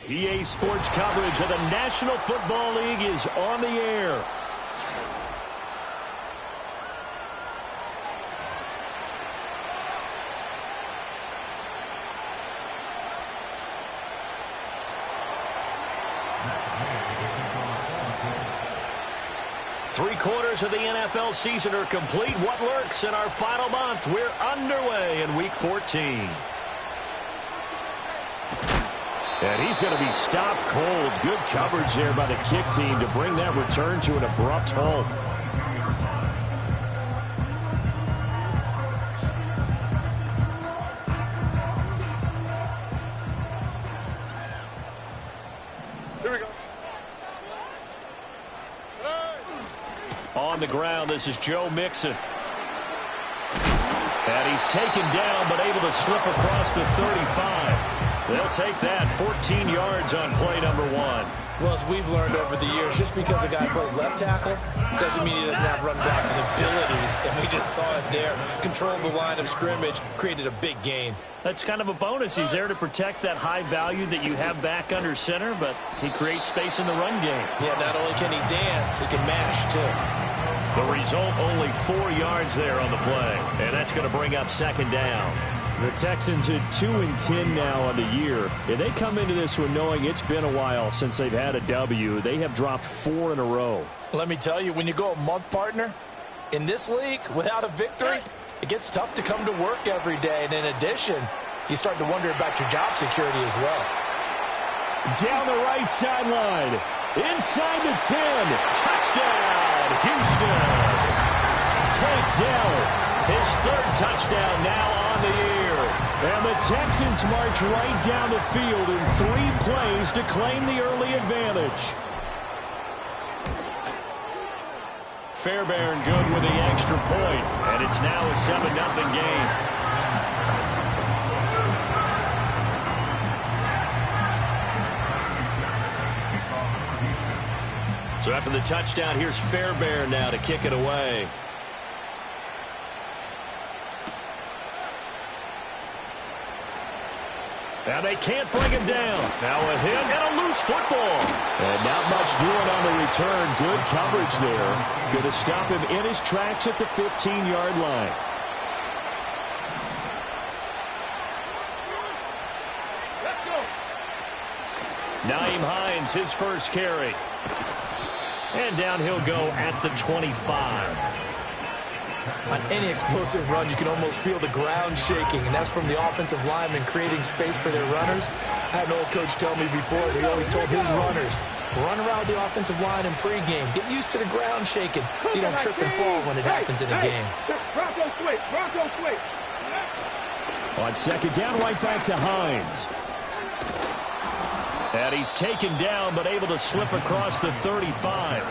EA Sports coverage of the National Football League is on the air. Three-quarters of the NFL season are complete. What lurks in our final month? We're underway in Week 14. And he's going to be stopped cold. Good coverage there by the kick team to bring that return to an abrupt halt. Here we go. On the ground, this is Joe Mixon. And he's taken down, but able to slip across the 35. They'll take that 14 yards on play number 1. Well, as we've learned over the years, just because a guy plays left tackle doesn't mean he doesn't have run blocking abilities, and we just saw it there. Controlled the line of scrimmage, created a big gain. That's kind of a bonus. He's there to protect that high value that you have back under center, but he creates space in the run game. Yeah, not only can he dance, he can mash, too. The result, only 4 yards there on the play, and that's going to bring up second down. The Texans at 2-10 now on the year. And they come into this one knowing it's been a while since they've had a W. They have dropped 4 in a row. Let me tell you, when you go a month, partner, in this league, without a victory, it gets tough to come to work every day. And in addition, you start to wonder about your job security as well. Down the right sideline. Inside the 10. Touchdown, Houston. Take down. His third touchdown now on the year. And the Texans march right down the field in 3 plays to claim the early advantage. Fairbairn good with the extra point, and it's now a 7-0 game. So after the touchdown, here's Fairbairn now to kick it away. Now they can't bring him down. Now a hit and a loose football. And not much doing on the return. Good coverage there. Going to stop him in his tracks at the 15-yard line. Nyheim Hines, his first carry. And down he'll go at the 25. On any explosive run, you can almost feel the ground shaking, and that's from the offensive linemen creating space for their runners. I had an old coach tell me before, he always told his runners, run around the offensive line in pregame. Get used to the ground shaking so you don't trip and fall when it happens in a game. On second down, right back to Hines. And he's taken down, but able to slip across the 35.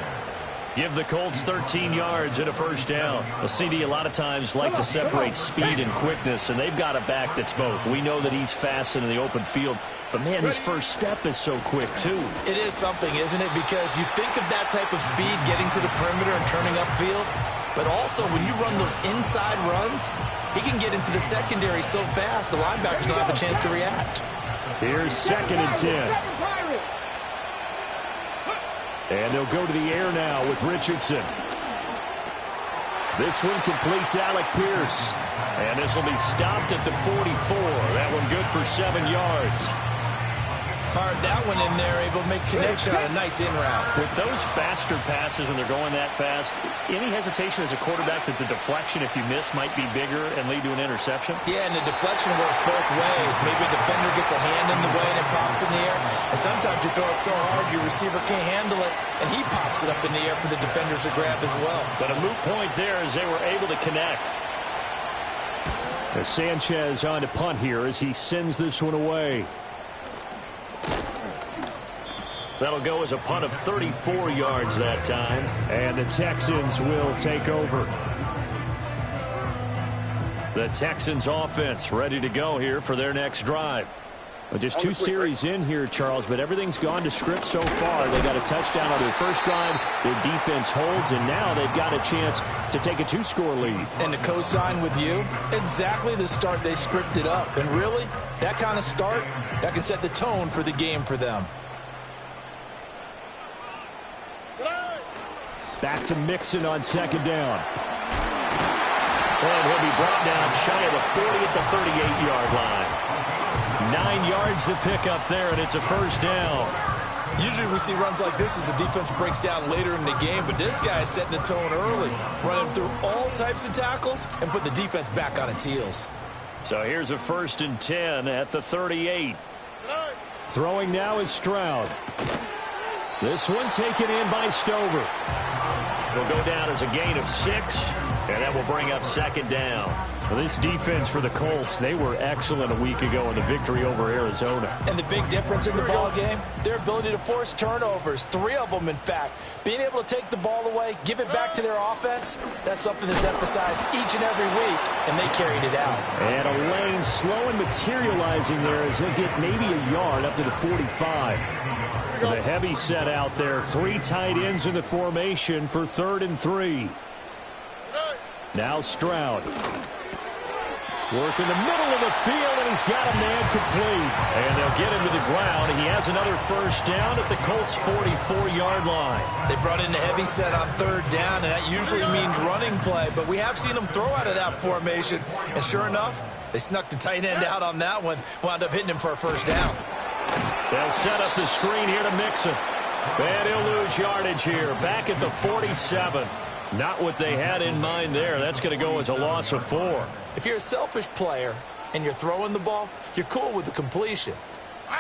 Give the Colts 13 yards and a first down. A CD a lot of times like to separate speed and quickness, and they've got a back that's both. We know that he's fast in the open field, but, man, his first step is so quick, too. It is something, isn't it? Because you think of that type of speed getting to the perimeter and turning upfield, but also when you run those inside runs, he can get into the secondary so fast the linebackers don't have a chance to react. Here's 2nd and 10. And they'll go to the air now with Richardson. This one completes Alec Pierce. And this will be stopped at the 44. That one good for 7 yards. Fired that one in there, able to make connection on a nice in route. With those faster passes and they're going that fast, any hesitation as a quarterback that the deflection, if you miss, might be bigger and lead to an interception? Yeah, and the deflection works both ways. Maybe a defender gets a hand in the way and it pops in the air. And sometimes you throw it so hard your receiver can't handle it, and he pops it up in the air for the defenders to grab as well. But a moot point there as they were able to connect. As Sanchez on to punt here as he sends this one away. That'll go as a punt of 34 yards that time. And the Texans will take over. The Texans offense ready to go here for their next drive. Well, just 2 series in here, Charles, but everything's gone to script so far. They got a touchdown on their first drive. Their defense holds, and now they've got a chance to take a 2-score lead. And to co-sign with you, exactly the start they scripted up. And really, that kind of start, that can set the tone for the game for them. Back to Mixon on 2nd down. And he'll be brought down shy of the 40 at the 38-yard line. 9 yards to pick up there, and it's a first down. Usually we see runs like this as the defense breaks down later in the game, but this guy is setting the tone early, running through all types of tackles and putting the defense back on its heels. So here's a 1st and 10 at the 38. Throwing now is Stroud. This one taken in by Stover. Will go down as a gain of 6, and that will bring up 2nd down. Well, this defense for the Colts, they were excellent a week ago in the victory over Arizona. And the big difference in the ball game, their ability to force turnovers, 3 of them in fact. Being able to take the ball away, give it back to their offense, that's something that's emphasized each and every week, and they carried it out. And a lane slow and materializing there as he'll get maybe a yard up to the 45. The heavy set out there. 3 tight ends in the formation for 3rd and 3. Now Stroud. Work in the middle of the field, and he's got a man complete. And they'll get him to the ground. He has another first down at the Colts' 44-yard line. They brought in the heavy set on 3rd down, and that usually means running play. But we have seen them throw out of that formation. And sure enough, they snuck the tight end out on that one. Wound up hitting him for a first down. They'll set up the screen here to Mixon. And he'll lose yardage here. Back at the 47. Not what they had in mind there. That's going to go as a loss of 4. If you're a selfish player and you're throwing the ball, you're cool with the completion.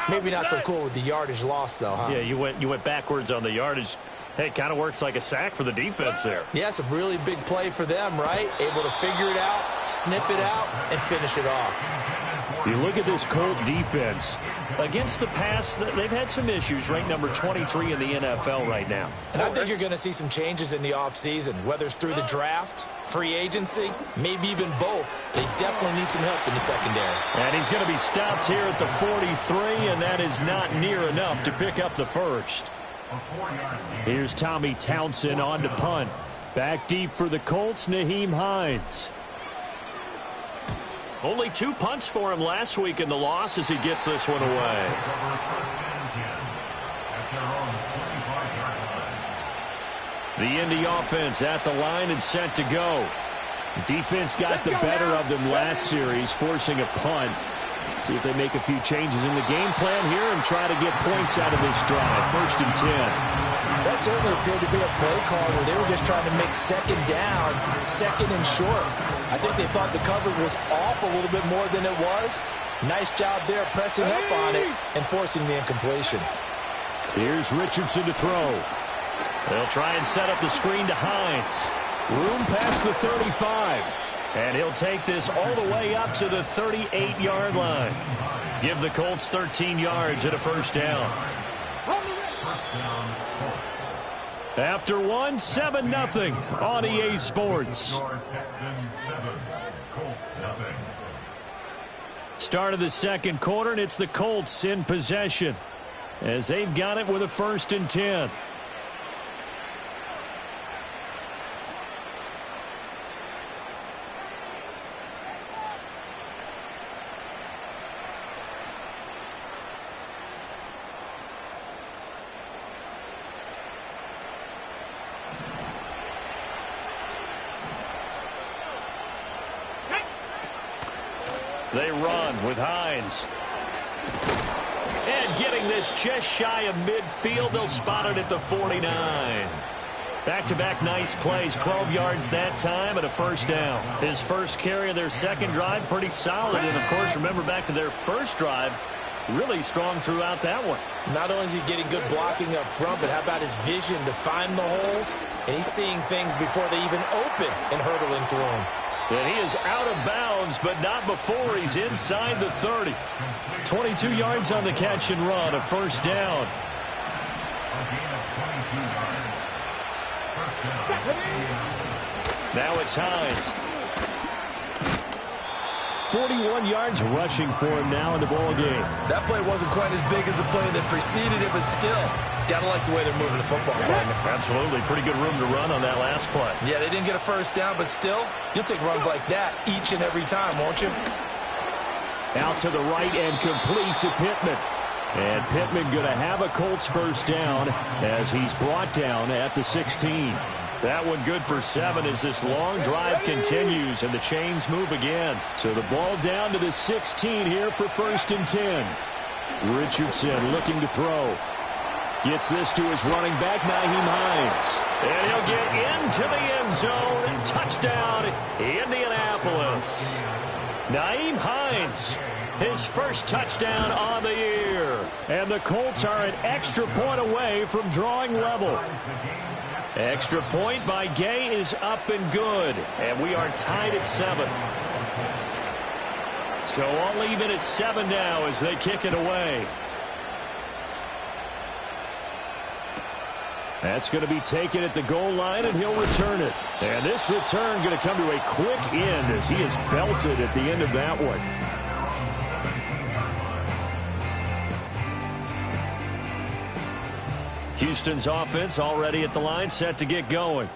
Maybe not so cool with the yardage loss, though, huh? Yeah, you went backwards on the yardage. Hey, it kind of works like a sack for the defense there. Yeah, it's a really big play for them, right? Able to figure it out, sniff it out, and finish it off. You look at this Colt defense. Against the pass, they've had some issues, ranked number 23 in the NFL right now. And I think you're going to see some changes in the offseason, whether it's through the draft, free agency, maybe even both. They definitely need some help in the secondary. And he's going to be stopped here at the 43, and that is not near enough to pick up the first. Here's Tommy Townsend on to punt. Back deep for the Colts, Nyheim Hines. Only 2 punts for him last week in the loss as he gets this one away. The Indy offense at the line and set to go. Defense got the better of them last series, forcing a punt. See if they make a few changes in the game plan here and try to get points out of this drive. 1st and 10. That certainly appeared to be a play call where they were just trying to make 2nd down, 2nd and short. I think they thought the coverage was off a little bit more than it was. Nice job there pressing up on it and forcing the incompletion. Here's Richardson to throw. They'll try and set up the screen to Hines. Room past the 35. And he'll take this all the way up to the 38-yard line. Give the Colts 13 yards and a first down. After 7-0 on EA Sports. Start of the second quarter, and it's the Colts in possession as they've got it with a 1st and 10. They run with Hines. And getting this just shy of midfield, they'll spot it at the 49. Back-to-back nice plays, 12 yards that time and a first down. His first carry of their second drive, pretty solid. And, of course, remember back to their first drive, really strong throughout that one. Not only is he getting good blocking up front, but how about his vision to find the holes? And he's seeing things before they even open and hurtling through them. And he is out of bounds, but not before he's inside the 30. 22 yards on the catch and run, a first down. Now it's Hines. 41 yards rushing for him now in the ball game. That play wasn't quite as big as the play that preceded it, but still, gotta like the way they're moving the football, partner. Absolutely. Pretty good room to run on that last play. Yeah, they didn't get a first down, but still, you'll take runs like that each and every time, won't you? Out to the right and complete to Pittman. And Pittman going to have a Colts first down as he's brought down at the 16. That one good for 7 as this long drive continues and the chains move again. So the ball down to the 16 here for 1st and 10. Richardson looking to throw. Gets this to his running back, Nyheim Hines. And he'll get into the end zone. Touchdown, Indianapolis. Nyheim Hines, his first touchdown on the year. And the Colts are an extra point away from drawing level. Extra point by Gay is up and good. And we are tied at 7. So I'll leave it at 7 now as they kick it away. That's going to be taken at the goal line, and he'll return it. And this return going to come to a quick end as he is belted at the end of that one. Houston's offense already at the line, set to get going.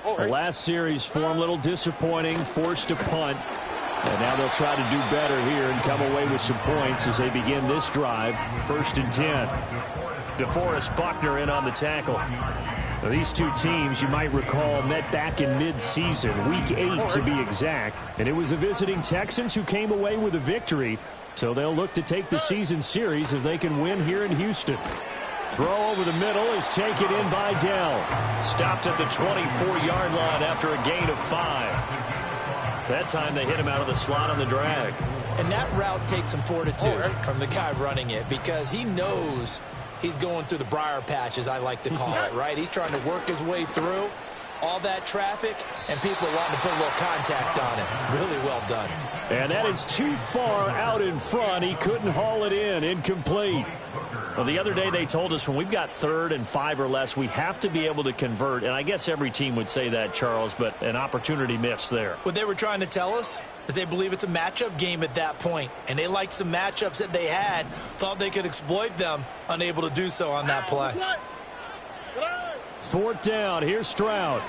The last series form a little disappointing, forced a punt. And now they'll try to do better here and come away with some points as they begin this drive. 1st and 10. DeForest Buckner in on the tackle. Now, these two teams, you might recall, met back in mid-season, week 8 to be exact. And it was the visiting Texans who came away with a victory. So they'll look to take the season series if they can win here in Houston. Throw over the middle is taken in by Dell. Stopped at the 24-yard line after a gain of 5. That time they hit him out of the slot on the drag. And that route takes some fortitude from the guy running it because he knows he's going through the briar patch, as I like to call it, right? He's trying to work his way through all that traffic, and people wanting to put a little contact on it. Really well done. And that is too far out in front. He couldn't haul it in. Incomplete. Well, the other day they told us when we've got 3rd and 5 or less, we have to be able to convert. And I guess every team would say that, Charles, but an opportunity missed there. What they were trying to tell us is they believe it's a matchup game at that point. And they liked some matchups that they had, thought they could exploit them, unable to do so on that play. 4th down. Here's Stroud.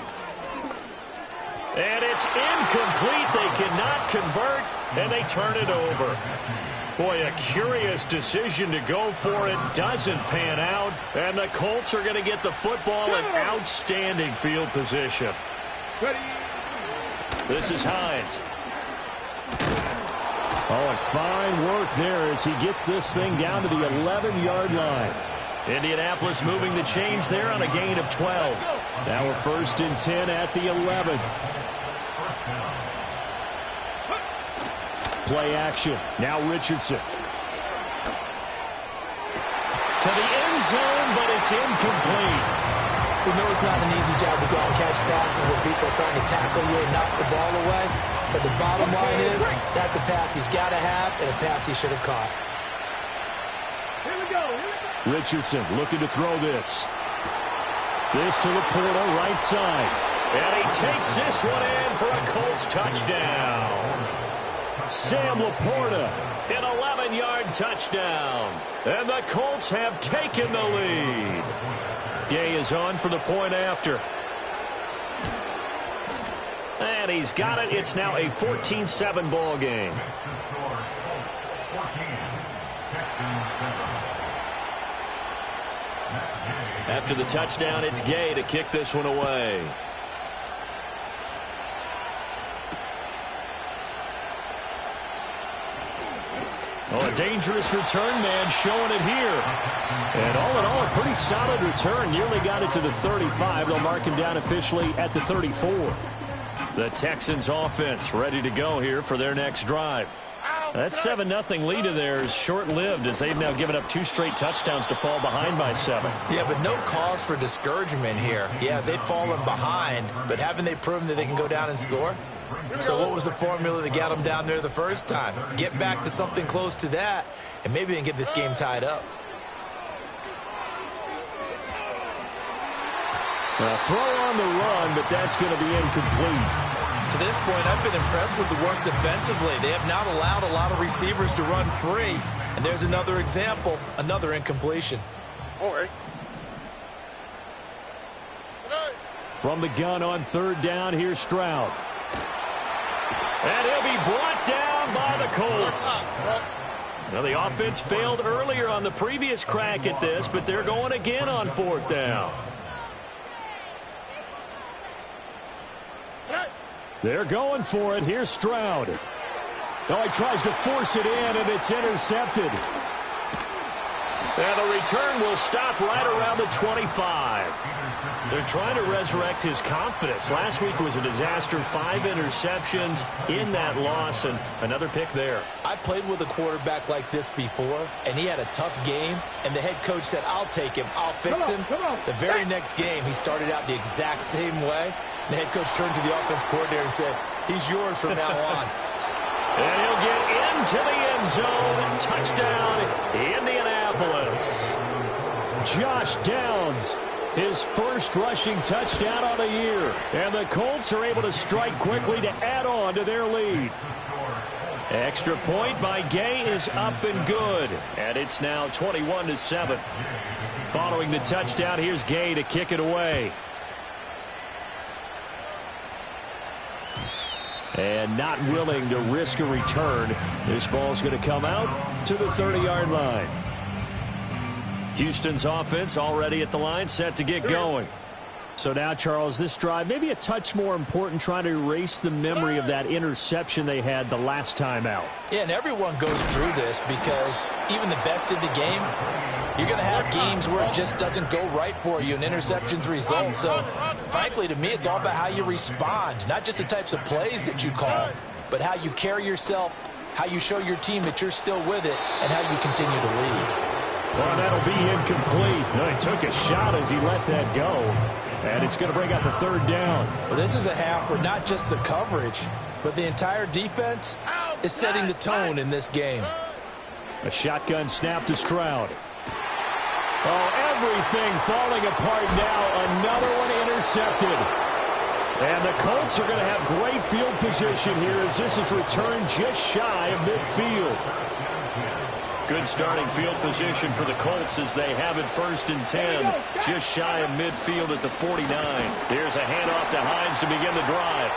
And it's incomplete. They cannot convert, and they turn it over. Boy, a curious decision to go for it. Doesn't pan out. And the Colts are going to get the football in outstanding field position. This is Hines. Oh, and fine work there as he gets this thing down to the 11-yard line. Indianapolis moving the chains there on a gain of 12. Now we're 1st and 10 at the 11. Play action. Now Richardson. To the end zone, but it's incomplete. We know it's not an easy job to go out and catch passes when people are trying to tackle you and knock the ball away. But the bottom line is, that's a pass he's got to have and a pass he should have caught. Richardson looking to throw this. This to Laporta, right side. And he takes this one in for a Colts touchdown. Sam Laporta, an 11-yard touchdown. And the Colts have taken the lead. Gay is on for the point after. And he's got it. It's now a 14-7 ball game. After the touchdown, it's Gay to kick this one away. Oh, a dangerous return man showing it here. And all in all, a pretty solid return. Nearly got it to the 35. They'll mark him down officially at the 34. The Texans offense ready to go here for their next drive. That 7-0 lead of theirs is short-lived as they've now given up 2 straight touchdowns to fall behind by 7. Yeah, but no cause for discouragement here. Yeah, they've fallen behind, but haven't they proven that they can go down and score? So what was the formula that got them down there the first time? Get back to something close to that, and maybe they can get this game tied up. A throw on the run, but that's going to be incomplete. To this point, I've been impressed with the work defensively. They have not allowed a lot of receivers to run free. And there's another example, another incompletion. From the gun on 3rd down, here's Stroud. And he'll be brought down by the Colts. Now, the offense failed earlier on the previous crack at this, but they're going again on 4th down. They're going for it. Here's Stroud. Oh, he tries to force it in, and it's intercepted. And the return will stop right around the 25. They're trying to resurrect his confidence. Last week was a disaster. 5 interceptions in that loss, and another pick there. I played with a quarterback like this before, and he had a tough game, and the head coach said, I'll take him, I'll fix him. The very next game, he started out the exact same way. The head coach turned to the offense coordinator and said, he's yours from now on. And he'll get into the end zone. Touchdown, Indianapolis. Josh Downs, his first rushing touchdown on the year. And the Colts are able to strike quickly to add on to their lead. Extra point by Gay is up and good. And it's now 21-7. Following the touchdown, here's Gay to kick it away. And not willing to risk a return. This ball's going to come out to the 30-yard line. Houston's offense already at the line, set to get going. So now, Charles, this drive maybe a touch more important, trying to erase the memory of that interception they had the last time out. Yeah, and everyone goes through this because even the best in the game, you're going to have games where it just doesn't go right for you and interceptions result. So, frankly, to me, it's all about how you respond, not just the types of plays that you call, but how you carry yourself, how you show your team that you're still with it, and how you continue to lead. Well, that'll be incomplete. No, he took a shot as he let that go. And it's going to bring up a 3rd down. Well, this is a half where not just the coverage, but the entire defense is setting the tone in this game. A shotgun snap to Stroud. Oh, everything falling apart now. Another one intercepted. And the Colts are going to have great field position here as this is returned just shy of midfield. Good starting field position for the Colts as they have it 1st and 10. Just shy of midfield at the 49. Here's a handoff to Hines to begin the drive.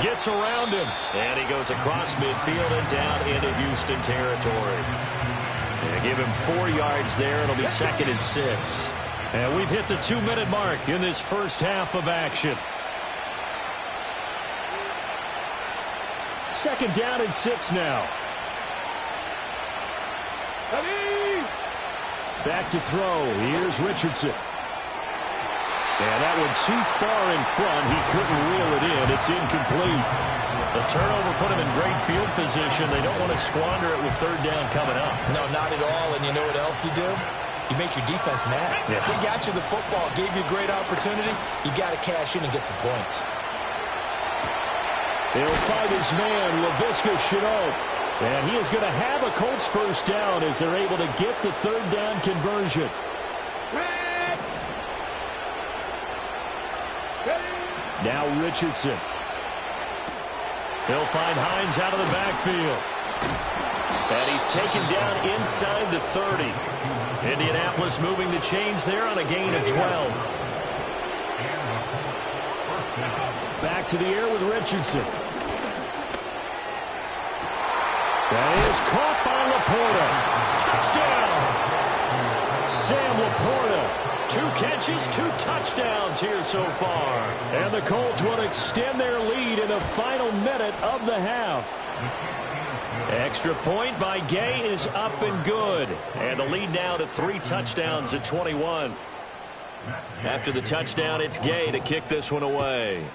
Gets around him. And he goes across midfield and down into Houston territory. And give him 4 yards there. It'll be 2nd and 6. And we've hit the 2-minute mark in this first half of action. 2nd down and 6 now. Back to throw. Here's Richardson. And that one too far in front. He couldn't reel it in. It's incomplete. The turnover put him in great field position. They don't want to squander it with 3rd down coming up. No, not at all. And you know what else you do? You make your defense mad. Yeah. They got you the football, gave you a great opportunity. You got to cash in and get some points. He'll find his man, Laviska Shenault. And he is going to have a Colts first down as they're able to get the third down conversion. Now Richardson. He'll find Hines out of the backfield. And he's taken down inside the 30. Indianapolis moving the chains there on a gain of 12. Back to the air with Richardson. That is caught by Laporta. Touchdown! Sam Laporta. 2 catches, 2 touchdowns here so far. And the Colts will extend their lead in the final minute of the half. Extra point by Gay is up and good. And the lead now to 3 touchdowns at 21. After the touchdown, it's Gay to kick this one away.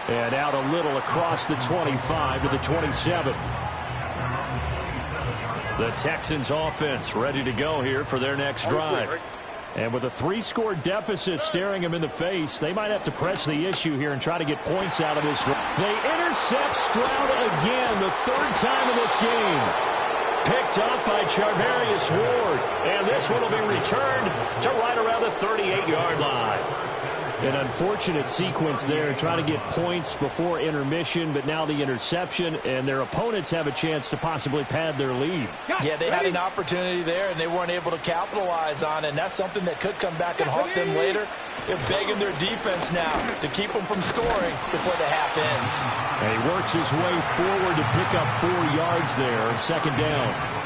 And out a little across the 25 to the 27. The Texans offense ready to go here for their next drive. And with a 3-score deficit staring them in the face, they might have to press the issue here and try to get points out of this. They intercept Stroud again, the 3rd time in this game. Picked up by Charvarius Ward. And this one will be returned to right around the 38-yard line. An unfortunate sequence there, trying to get points before intermission, but now the interception, and their opponents have a chance to possibly pad their lead. Yeah, they had an opportunity there, and they weren't able to capitalize on it, and that's something that could come back and haunt them later. They're begging their defense now to keep them from scoring before the half ends. And he works his way forward to pick up 4 yards there on 2nd down.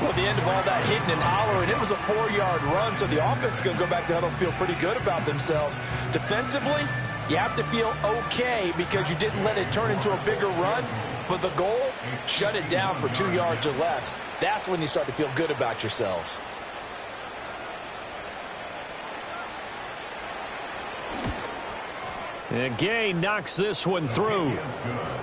Well, at the end of all that hitting and hollering, it was a 4-yard run, so the offense is going to go back to huddle and feel pretty good about themselves. Defensively, you have to feel okay because you didn't let it turn into a bigger run, but the goal, shut it down for 2 yards or less. That's when you start to feel good about yourselves. And Gay knocks this one through.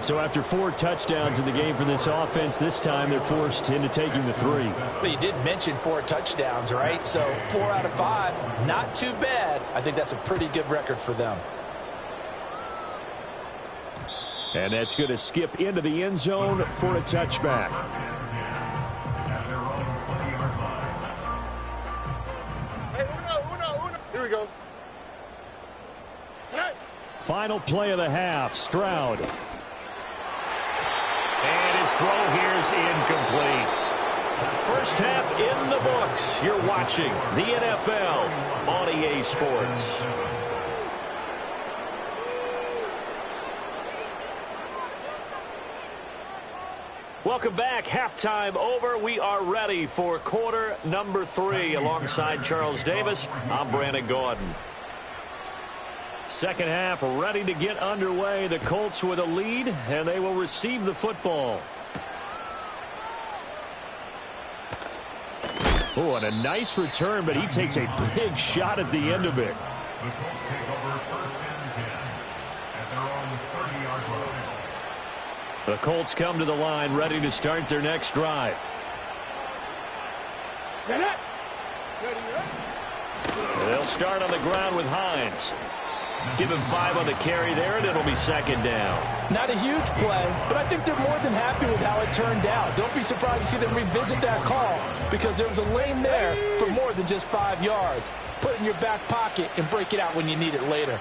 So after 4 touchdowns in the game for this offense, this time they're forced into taking the 3. But you did mention 4 touchdowns, right? So 4 out of 5, not too bad. I think that's a pretty good record for them. And that's going to skip into the end zone for a touchback. Here we go. Final play of the half, Stroud. And his throw here is incomplete. First half in the books. You're watching the NFL on EA Sports. Welcome back. Halftime over. We are ready for quarter number 3. Alongside Charles Davis, I'm Brandon Gaudin. Second half ready to get underway. The Colts with a lead, and they will receive the football. Oh, and a nice return, but he takes a big shot at the end of it. The Colts come to the line ready to start their next drive. They'll start on the ground with Hines. Give him 5 on the carry there, and it'll be 2nd down. Not a huge play, but I think they're more than happy with how it turned out. Don't be surprised to see them revisit that call because there was a lane there for more than just 5 yards. Put it in your back pocket and break it out when you need it later.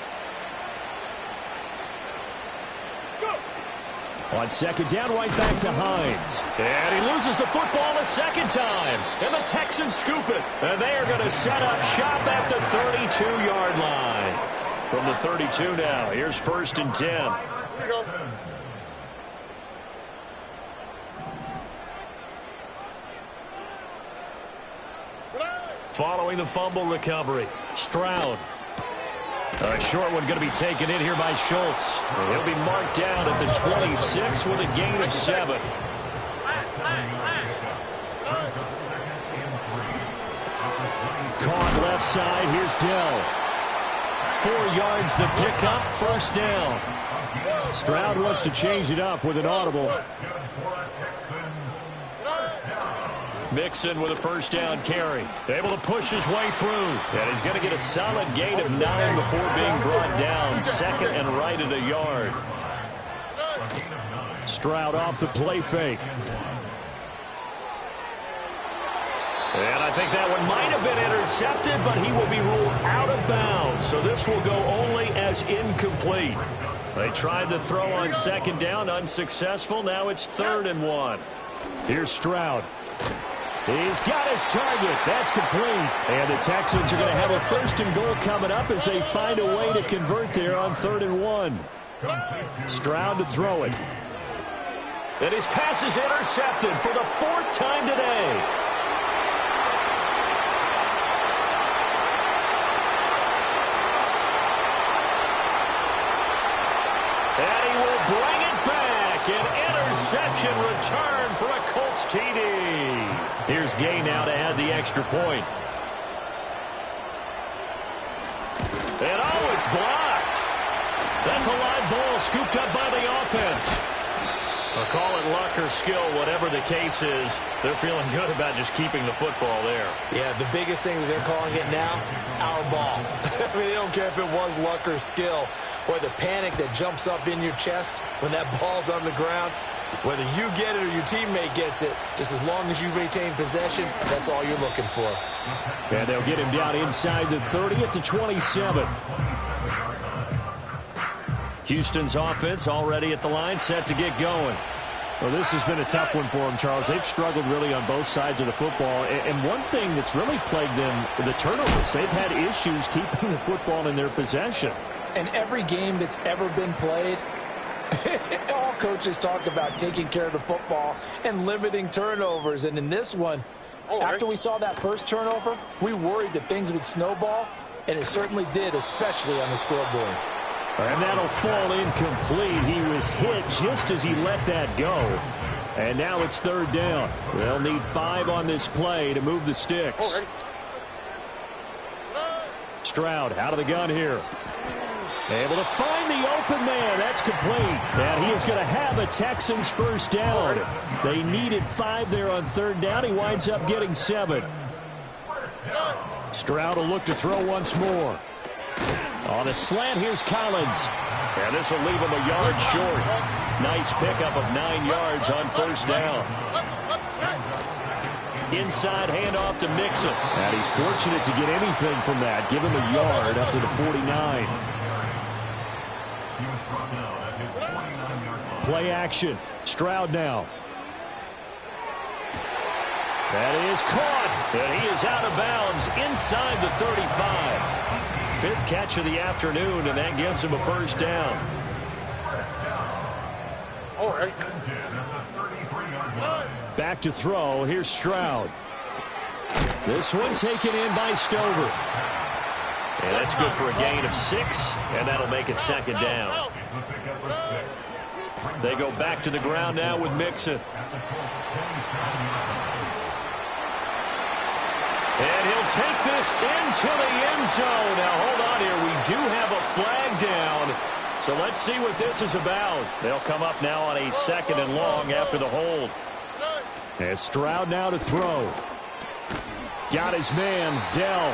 On 2nd down, right back to Hines. And he loses the football a 2nd time. And the Texans scoop it. And they are going to set up shop at the 32-yard line. From the 32 now, here's 1st and 10. Following the fumble recovery, Stroud. A short one going to be taken in here by Schultz. He'll be marked down at the 26 with a gain of 7. Caught left side. Here's Dell. 4 yards the pickup. 1st down. Stroud wants to change it up with an audible. Mixon with a first down carry. Able to push his way through. And he's going to get a solid gain of 9 before being brought down. Second and right at a yard. Stroud off the play fake. And I think that one might have been intercepted, but he will be ruled out of bounds. So this will go only as incomplete. They tried the throw on second down, unsuccessful. Now it's 3rd and 1. Here's Stroud. He's got his target. That's complete. And the Texans are going to have a 1st and goal coming up as they find a way to convert there on 3rd and 1. Stroud to throw it. And his pass is intercepted for the 4th time today. And he will bring it back. An interception return for a Colts TD. Here's Gay now to add the extra point. And oh, it's blocked. That's a live ball scooped up by the offense. I'll call it luck or skill, whatever the case is. They're feeling good about just keeping the football there. Yeah, the biggest thing that they're calling it now, our ball. I mean, they don't care if it was luck or skill. Boy, the panic that jumps up in your chest when that ball's on the ground, whether you get it or your teammate gets it, just as long as you retain possession, that's all you're looking for. And they'll get him down inside the 30 at the 27. Houston's offense already at the line, set to get going. Well, this has been a tough one for them, Charles. They've struggled really on both sides of the football. And one thing that's really plagued them, the turnovers. They've had issues keeping the football in their possession. And every game that's ever been played, all coaches talk about taking care of the football and limiting turnovers. And in this one, after we saw that first turnover, we worried that things would snowball, and it certainly did, especially on the scoreboard. And that'll fall incomplete. He was hit just as he let that go. And now it's 3rd down. They'll need 5 on this play to move the sticks. Stroud out of the gun here. Able to find the open man. That's complete. And he is going to have a Texans first down. They needed 5 there on 3rd down. He winds up getting 7. Stroud will look to throw once more. On a slant, here's Collins. And this will leave him a yard short. Nice pickup of 9 yards on 1st down. Inside handoff to Mixon. And he's fortunate to get anything from that. Give him a yard up to the 49. Play action. Stroud now. That is caught. And he is out of bounds inside the 35. 5th catch of the afternoon, and that gives him a first down. Back to throw. Here's Stroud. This one taken in by Stover. And that's good for a gain of 6, and that'll make it 2nd down. They go back to the ground now with Mixon. And he'll take this into the end zone. Now, hold on here. We do have a flag down. So let's see what this is about. They'll come up now on a 2nd and long after the hold. And Stroud now to throw. Got his man, Dell.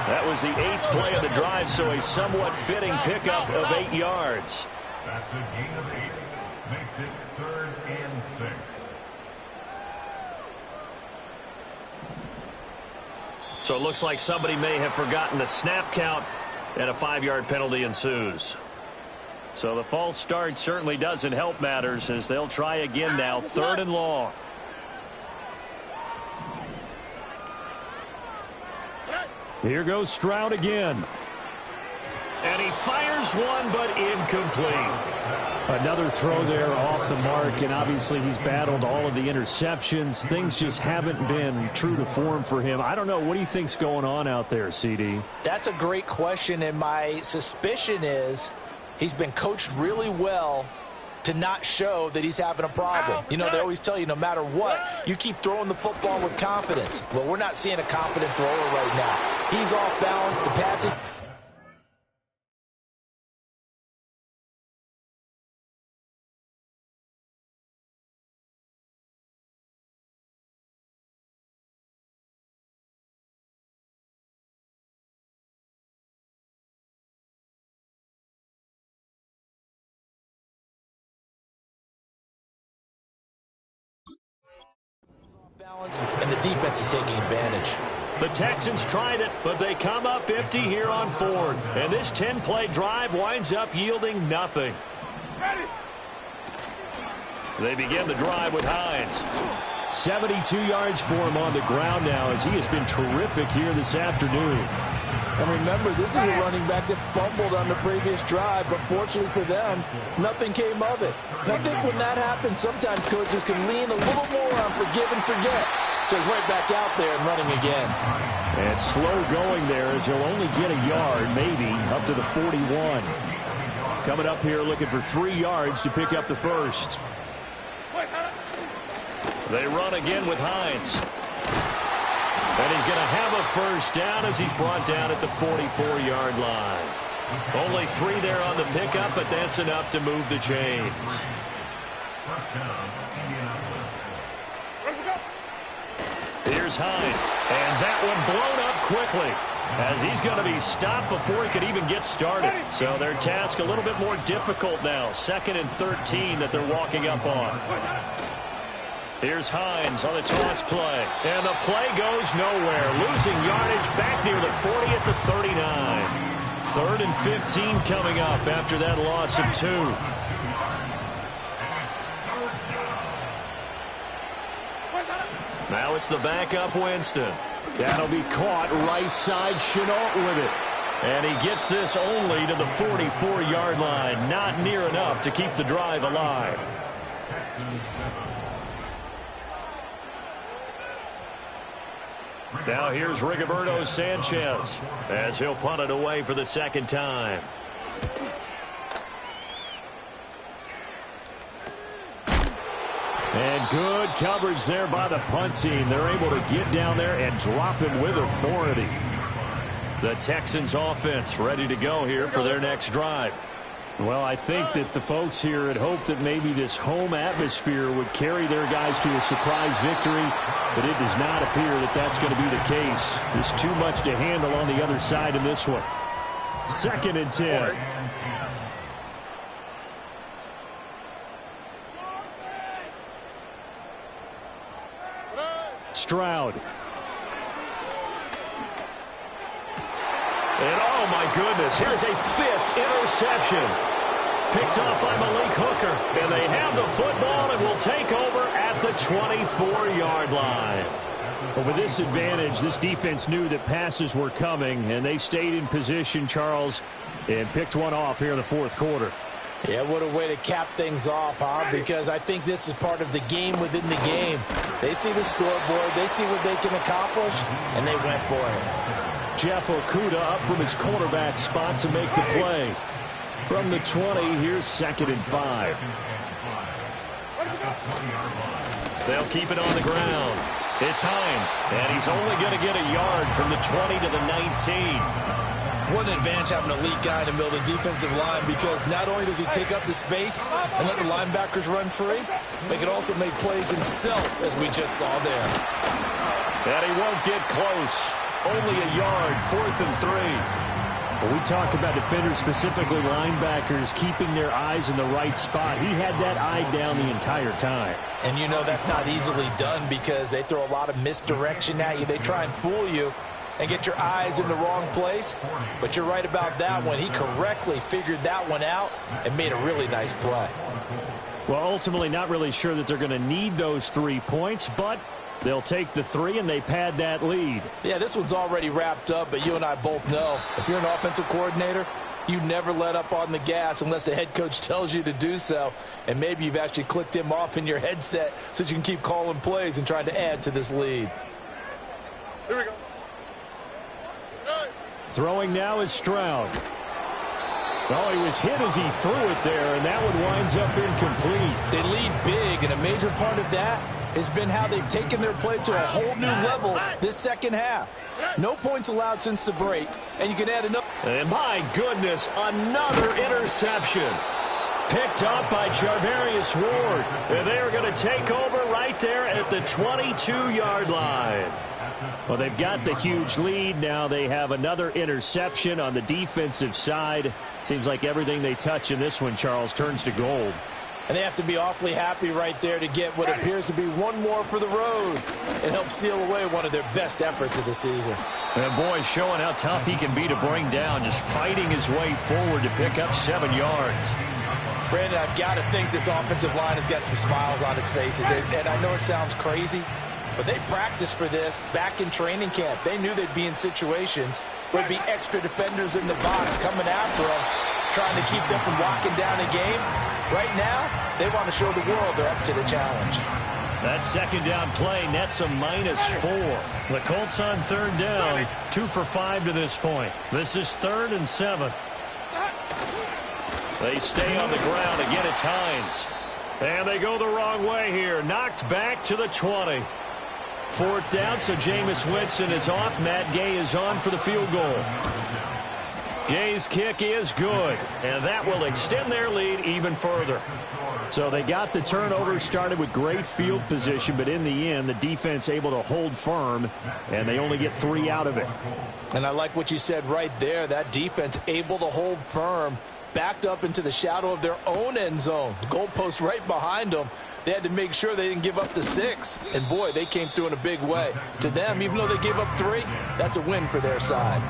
That was the 8th play of the drive, so a somewhat fitting pickup of 8 yards. That's a gain of 8. Makes it 3rd and 6. So it looks like somebody may have forgotten the snap count, and a 5-yard penalty ensues. So the false start certainly doesn't help matters as they'll try again now, 3rd and long. Here goes Stroud again. And he fires one, but incomplete. Another throw there off the mark, and obviously he's battled all of the interceptions. Things just haven't been true to form for him. I don't know. What do you think's going on out there, CD? That's a great question, and my suspicion is he's been coached really well to not show that he's having a problem. You know, they always tell you no matter what, you keep throwing the football with confidence. Well, we're not seeing a confident thrower right now. He's off balance. The passing And the defense is taking advantage. The Texans tried it, but they come up empty here on fourth. And this 10-play drive winds up yielding nothing. They begin the drive with Hines. 72 yards for him on the ground now as he has been terrific here this afternoon. And remember, this is a running back that fumbled on the previous drive, but fortunately for them, nothing came of it. And I think when that happens, sometimes coaches can lean a little more on forgive and forget. So he's right back out there and running again. And slow going there as he'll only get a yard, maybe, up to the 41. Coming up here looking for 3 yards to pick up the first. They run again with Hines. And he's going to have a first down as he's brought down at the 44-yard line. Only 3 there on the pickup, but that's enough to move the chains. Here's Hines, and that one blown up quickly as he's going to be stopped before he could even get started. So their task a little bit more difficult now. 2nd and 13 that they're walking up on. Here's Hines on the toss play, and the play goes nowhere. Losing yardage back near the 40 at the 39. 3rd and 15 coming up after that loss of 2. Now it's the backup Winston. That'll be caught right side. Chenault with it. And he gets this only to the 44-yard line. Not near enough to keep the drive alive. Now here's Rigoberto Sanchez as he'll punt it away for the 2nd time. And good coverage there by the punt team. They're able to get down there and drop him with authority. The Texans offense ready to go here for their next drive. Well, I think that the folks here had hoped that maybe this home atmosphere would carry their guys to a surprise victory, but it does not appear that that's going to be the case. There's too much to handle on the other side in this one. 2nd and 10. Stroud. And oh my goodness, here's a 5th interception. Picked off by Malik Hooker. And they have the football and will take over at the 24-yard line. But with this advantage, this defense knew that passes were coming, and they stayed in position, Charles, and picked one off here in the 4th quarter. Yeah, what a way to cap things off, huh? Because I think this is part of the game within the game. They see the scoreboard, they see what they can accomplish, and they went for it. Jeff Okudah up from his cornerback spot to make the play. From the 20, here's 2nd and 5. They'll keep it on the ground. It's Hines, and he's only going to get a yard from the 20 to the 19. What an advantage having a lead guy in the middle of the defensive line, because not only does he take up the space and let the linebackers run free, but he can also make plays himself, as we just saw there. And he won't get close. Only a yard, 4th and 3. When we talk about defenders, specifically linebackers, keeping their eyes in the right spot, he had that eye down the entire time. And you know that's not easily done because they throw a lot of misdirection at you. They try and fool you and get your eyes in the wrong place. But you're right about that one. He correctly figured that one out and made a really nice play. Well, ultimately not really sure that they're going to need those 3 points, but they'll take the 3 and they pad that lead. Yeah, this one's already wrapped up, but you and I both know if you're an offensive coordinator, you never let up on the gas unless the head coach tells you to do so. And maybe you've actually clicked him off in your headset so you can keep calling plays and trying to add to this lead. Here we go. Throwing now is Stroud. Oh, he was hit as he threw it there, and that one winds up incomplete. They lead big, and a major part of that has been how they've taken their play to a whole new level this 2nd half. No points allowed since the break, and you can add another. And my goodness, another interception. Picked up by Charvarius Ward. And they are going to take over right there at the 22-yard line. Well, they've got the huge lead. Now they have another interception on the defensive side. Seems like everything they touch in this one, Charles, turns to gold. And they have to be awfully happy right there to get what appears to be one more for the road and help seal away one of their best efforts of the season. And boy, showing how tough he can be to bring down, just fighting his way forward to pick up 7 yards. Brandon, I've got to think this offensive line has got some smiles on its faces. And I know it sounds crazy, but they practiced for this back in training camp. They knew they'd be in situations where there'd be extra defenders in the box coming after them, trying to keep them from locking down a game. Right now, they want to show the world they're up to the challenge. That second down play nets a -4. The Colts on third down, 2 for 5 to this point. This is 3rd and 7. They stay on the ground. Again, it's Hines. And they go the wrong way here. Knocked back to the 20. 4th down, so Jameis Winston is off. Matt Gay is on for the field goal. Gay's kick is good, and that will extend their lead even further. So they got the turnover started with great field position, but in the end, the defense able to hold firm, and they only get 3 out of it. And I like what you said right there. That defense able to hold firm, backed up into the shadow of their own end zone. The goalpost right behind them. They had to make sure they didn't give up the 6. And, boy, they came through in a big way. To them, even though they gave up 3, that's a win for their side.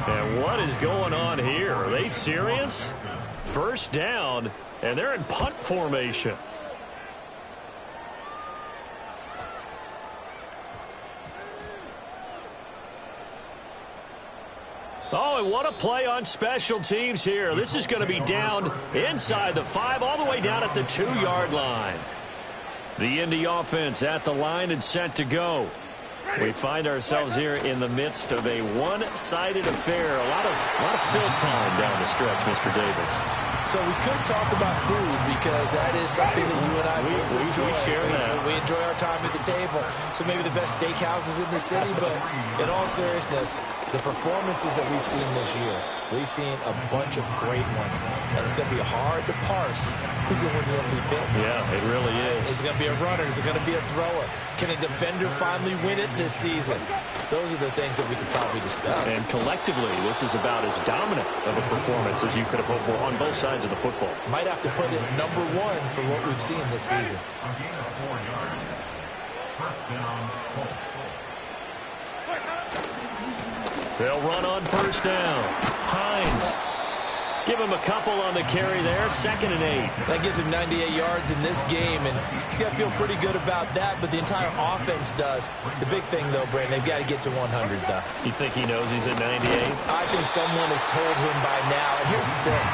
And what is going on here? Are they serious? 1st down, and they're in punt formation. Oh, and what a play on special teams here. This is going to be down inside the 5, all the way down at the 2-yard line. The Indy offense at the line and set to go. We find ourselves here in the midst of a one-sided affair. A lot of fill time down the stretch, Mr. Davis. So we could talk about food because that is something that you and I enjoy. We share that. We enjoy our time at the table. So maybe the best steakhouses in the city, but in all seriousness, the performances that we've seen this year, we've seen a bunch of great ones. And it's going to be hard to parse who's going to win the MVP. Yeah, it really is. Is it going to be a runner? Is it going to be a thrower? Can a defender finally win it this season? Those are the things that we could probably discuss. And collectively, this is about as dominant of a performance as you could have hoped for on both sides of the football. Might have to put it #1 for what we've seen this season. They'll run on 1st down. Hines. Give him a couple on the carry there. 2nd and 8. That gives him 98 yards in this game, and he's got to feel pretty good about that, but the entire offense does. The big thing, though, Brandon, they've got to get to 100, though. You think he knows he's at 98? I think someone has told him by now, and here's the thing.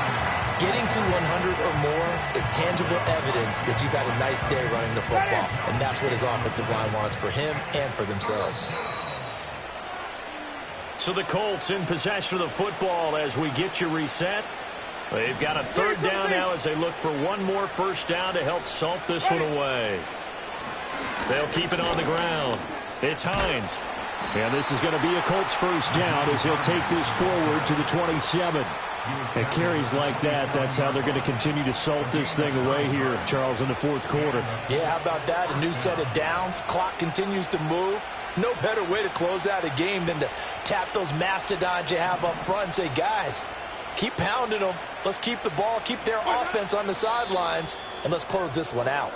Getting to 100 or more is tangible evidence that you've had a nice day running the football, and that's what his offensive line wants for him and for themselves. So the Colts in possession of the football as we get you reset. They've got a 3rd down now as they look for one more 1st down to help salt this one away. They'll keep it on the ground. It's Hines. And this is going to be a Colts 1st down as he'll take this forward to the 27. And carries like that, that's how they're going to continue to salt this thing away here, Charles, in the 4th quarter. Yeah, how about that? A new set of downs. Clock continues to move. No better way to close out a game than to tap those mastodons you have up front and say, guys, keep pounding them. Let's keep the ball, keep their offense on the sidelines, and let's close this one out.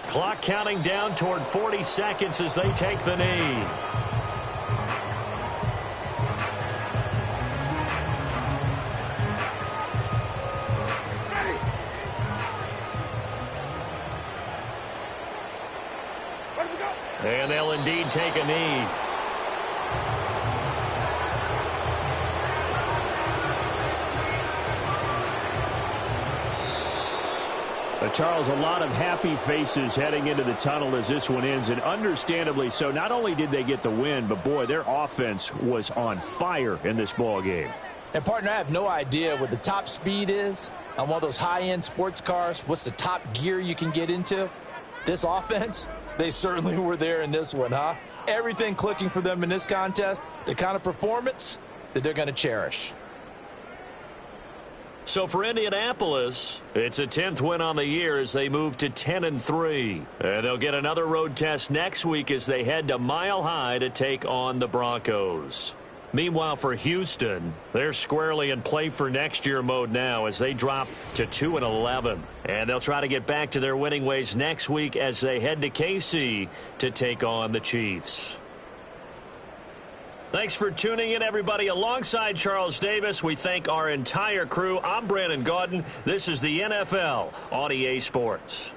Clock counting down toward 40 seconds as they take the knee. And they'll indeed take a knee. Charles, a lot of happy faces heading into the tunnel as this one ends, and understandably so. Not only did they get the win, but, boy, their offense was on fire in this ball game. And, partner, I have no idea what the top speed is on one of those high-end sports cars. What's the top gear you can get into? This offense, they certainly were there in this one, huh? Everything clicking for them in this contest, the kind of performance that they're going to cherish. So for Indianapolis, it's a 10th win on the year as they move to 10-3. And they'll get another road test next week as they head to Mile High to take on the Broncos. Meanwhile, for Houston, they're squarely in play for next year mode now as they drop to 2-11. And they'll try to get back to their winning ways next week as they head to KC to take on the Chiefs. Thanks for tuning in, everybody. Alongside Charles Davis, we thank our entire crew. I'm Brandon Gaudin. This is the NFL on EA Sports.